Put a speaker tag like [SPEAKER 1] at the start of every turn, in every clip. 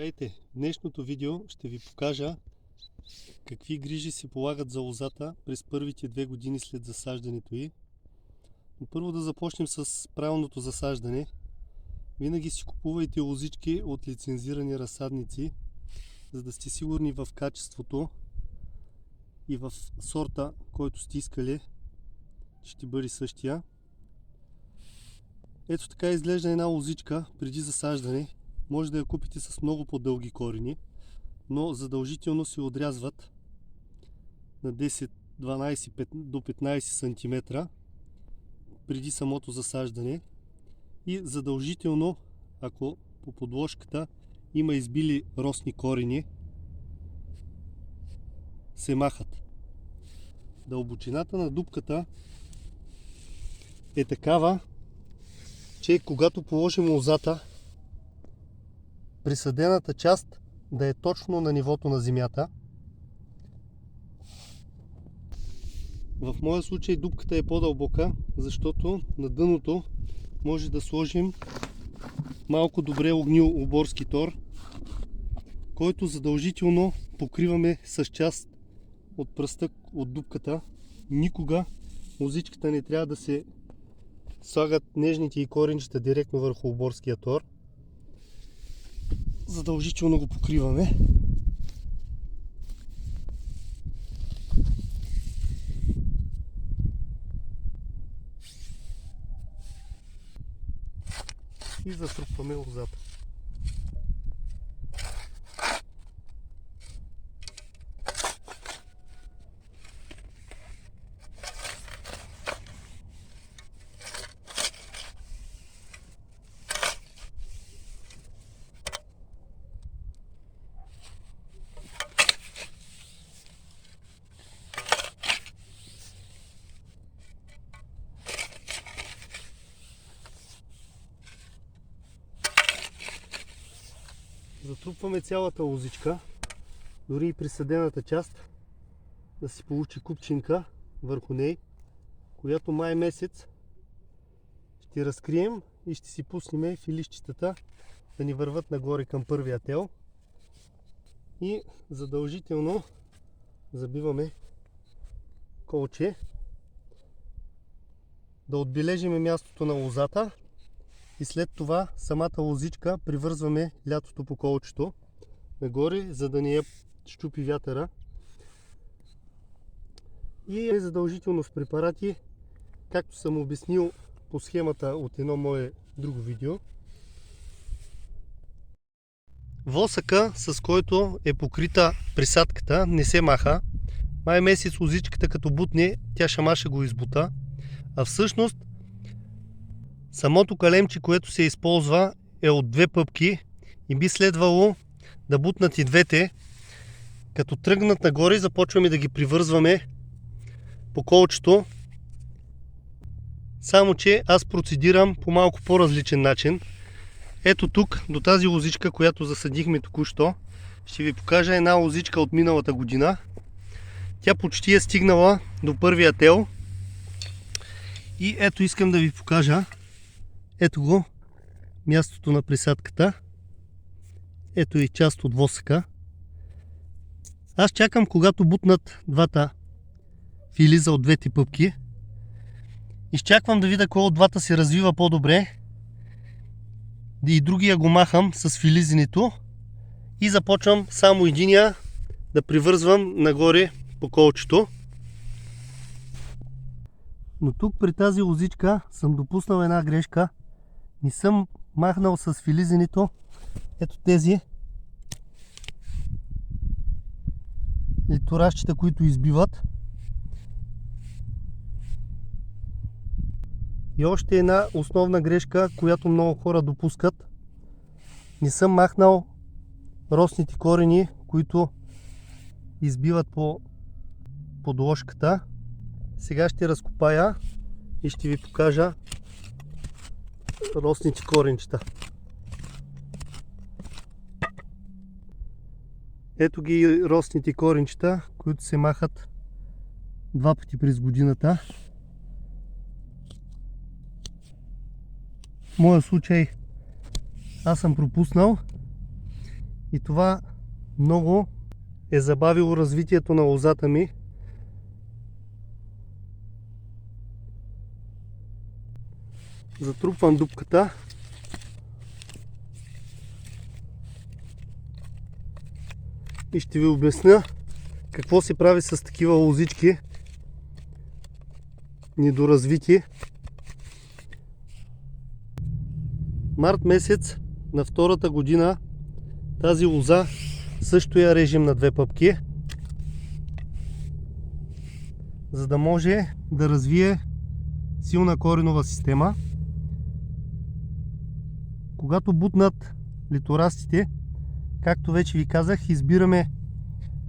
[SPEAKER 1] Здравейте! В днешното видео ще ви покажа какви грижи се полагат за лозата през първите 2 години след засаждането й. Но първо да започнем с правилното засаждане. Винаги си купувайте лозички от лицензирани разсадници, за да сте сигурни в качеството и в сорта, който сте искали, ще бъде същия. Ето така изглежда една лозичка преди засаждане. Може да я купите с много по-дълги корени, но задължително се отрязват на 10, 12 до 15 см преди самото засаждане. И задължително, ако по подложката има избили росни корени, се махат. Дълбочината на дупката е такава, че когато положим лозата, присадената част да е точно на нивото на земята. В моя случай дупката е по-дълбока, защото на дъното може да сложим малко добре огнил оборски тор, който задължително покриваме с част от пръстък от дупката. Никога лозичката не трябва да се слагат нежните и коренчета директно върху оборския тор. Задължително го покриваме. И затрупваме лозата. Затрупваме цялата лозичка, дори и присадената част, да си получи купчинка върху ней, която май месец ще разкрием и ще си пуснем филищчетата да ни върват нагоре към първия тел. И задължително забиваме колче, да отбележим мястото на лозата. И след това самата лозичка привързваме лятото по колчето нагоре, за да не я щупи вятъра. И е задължително с препарати, както съм обяснил по схемата от едно мое друго видео. Восъка, с който е покрита присадката, не се маха. Май месец лозичката като бутне, тя шамаша го избута. А всъщност самото калемче, което се използва, е от 2 пъпки и би следвало да бутнат и двете. Като тръгнат нагоре, започваме да ги привързваме по колчето. Само че аз процедирам по малко по-различен начин. Ето тук, до тази лозичка, която засадихме току-що, ще ви покажа една лозичка от миналата година. Тя почти е стигнала до първия тел. И ето искам да ви покажа. Ето го, мястото на присадката. Ето и част от восъка. Аз чакам когато бутнат двата филиза от двете пъпки. Изчаквам да видя кой от двата се развива по-добре. И другия го махам с филизенето. И започвам само единия да привързвам нагоре по колчето. Но тук при тази лозичка съм допуснал една грешка. Не съм махнал с филизенето ето тези литоражчета, които избиват. И още една основна грешка, която много хора допускат. Не съм махнал росните корени, които избиват по подложката. Сега ще разкопая и ще ви покажа росните коренчета. Ето ги росните коренчета, които се махат 2 пъти през годината. В моя случай аз съм пропуснал И това много е забавило развитието на лозата ми. Затрупвам дупката. И ще ви обясня какво се прави с такива лозички недоразвити. Март месец на втората година тази лоза също я режем на две пъпки, за да може да развие силна коренова система. Когато бутнат литорастите, както вече ви казах, избираме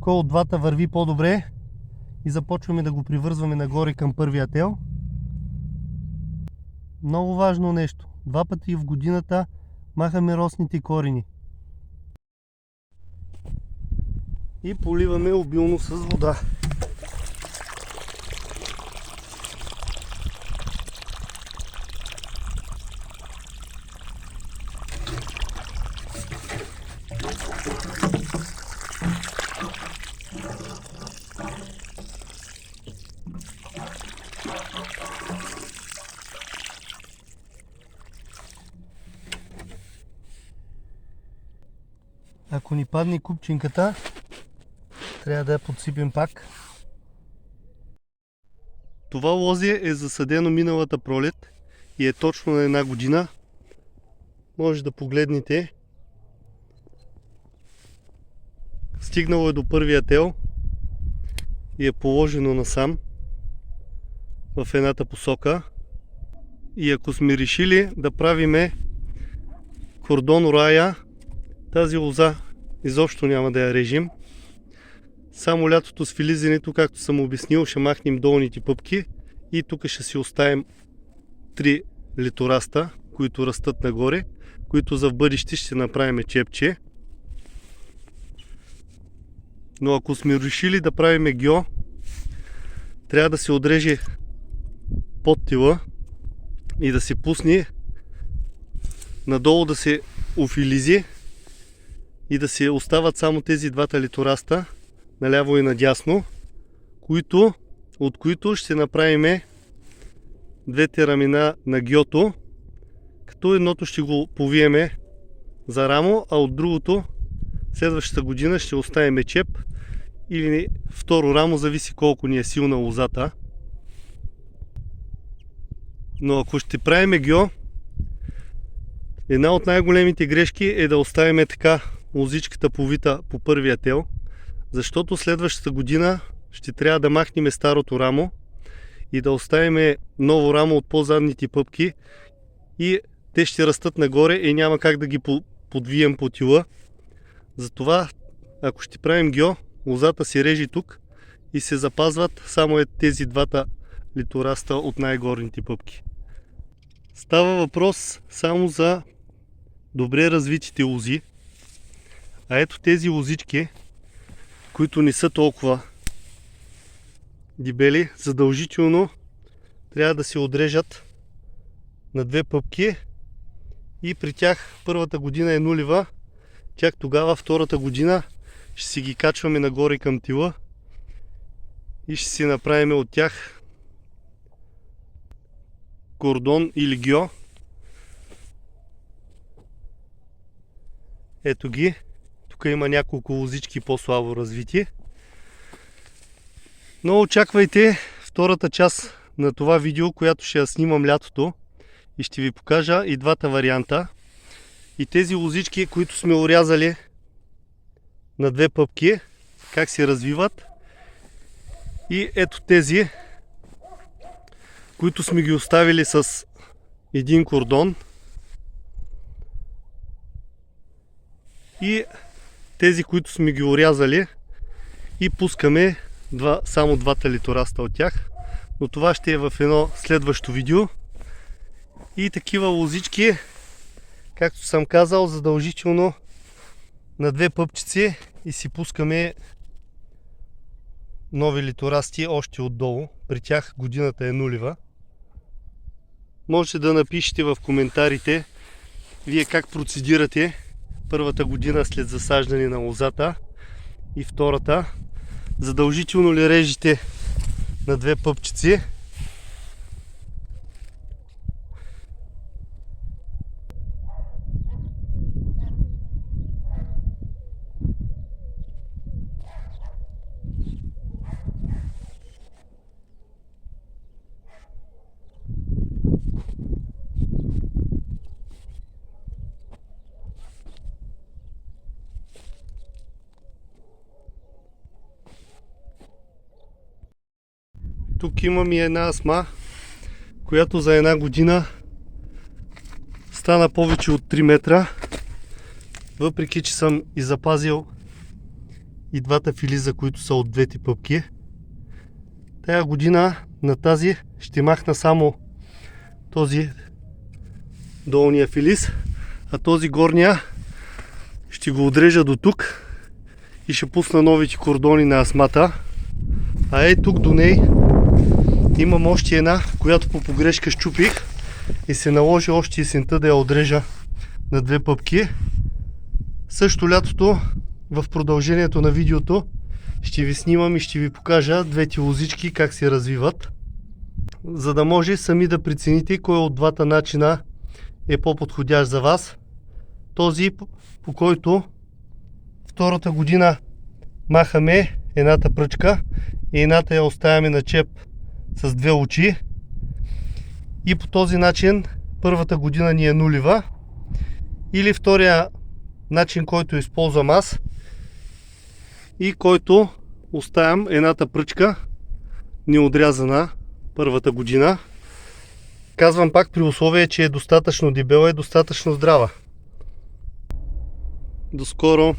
[SPEAKER 1] кой от двата върви по-добре и започваме да го привързваме нагоре към първия тел. Много важно нещо. 2 пъти в годината махаме росните корени. И поливаме обилно с вода. Ако ни падне купчинката, трябва да я подсипем пак. Това лозие е засадено миналата пролет и е точно на 1 година. Може да погледнете. Стигнало е до първия тел и е положено насам в едната посока. И ако сме решили да правиме кордон орая, тази лоза изобщо няма да я режим. Само лятото с филизенето, както съм обяснил, ще махнем долните пъпки и тук ще си оставим 3 литораста, които растат нагоре, които за в бъдеще ще направим чепче. Но ако сме решили да правим гьо, трябва да се отреже подтила и да се пусне надолу, да се офилизи и да се остават само тези двата литораста, наляво и надясно, от които ще направим 2 рамена на гьото, като едното ще го повиеме за рамо, а от другото следващата година ще оставим чеп или второ рамо, зависи колко ни е силна лозата. Но ако ще правим гьо, една от най-големите грешки е да оставим така лозичката повита по първия тел, защото следващата година ще трябва да махнем старото рамо и да оставим ново рамо от по-задните пъпки и те ще растат нагоре и няма как да ги подвием по тила. Затова, ако ще правим гьо, лозата се режи тук и се запазват само тези двата литораста от най-горните пъпки. Става въпрос само за добре развитите лози. А ето тези лозички, които не са толкова дебели, задължително трябва да се отрежат на 2 пъпки и при тях първата година е нулева, чак тогава втората година ще си ги качваме нагоре към тила и ще си направим от тях кордон или гьо. Ето ги. Тук има няколко лозички по-слабо развити. Но очаквайте втората част на това видео, която ще я снимам лятото и ще ви покажа и двата варианта. И тези лозички, които сме орязали на 2 пъпки, как се развиват. И ето тези, които сме ги оставили с един кордон. И тези, които сме ги орязали и пускаме само 2 литораста от тях. Но това ще е в едно следващо видео. И такива лозички, както съм казал, задължително на 2 пъпчици и си пускаме нови литорасти още отдолу. При тях годината е нулева. Можете да напишете в коментарите вие как процедирате първата година след засаждане на лозата и втората. Задължително ли режете на две пъпчици. Тук имам и една асма, която за една година стана повече от 3 метра, въпреки че съм и запазил и двата филиза, които са от двете пъпки. Тая година на тази ще махна само този долния филиз, а този горния ще го отрежа до тук и ще пусна новите кордони на асмата. А тук до ней имам още една, която по погрешка счупих и се наложи още есента да я отрежа на две пъпки. Също лятото, в продължението на видеото, ще ви снимам и ще ви покажа двете лозички как се развиват, за да може сами да прецените кой от двата начина е по-подходящ за вас. Този, по който втората година махаме едната пръчка и едната я оставяме на чеп с две очи, и по този начин първата година ни е нулева. Или втория начин, който използвам аз и който оставям едната пръчка неотрязана първата година. Казвам пак при условие, че е достатъчно дебела и достатъчно здрава. До скоро!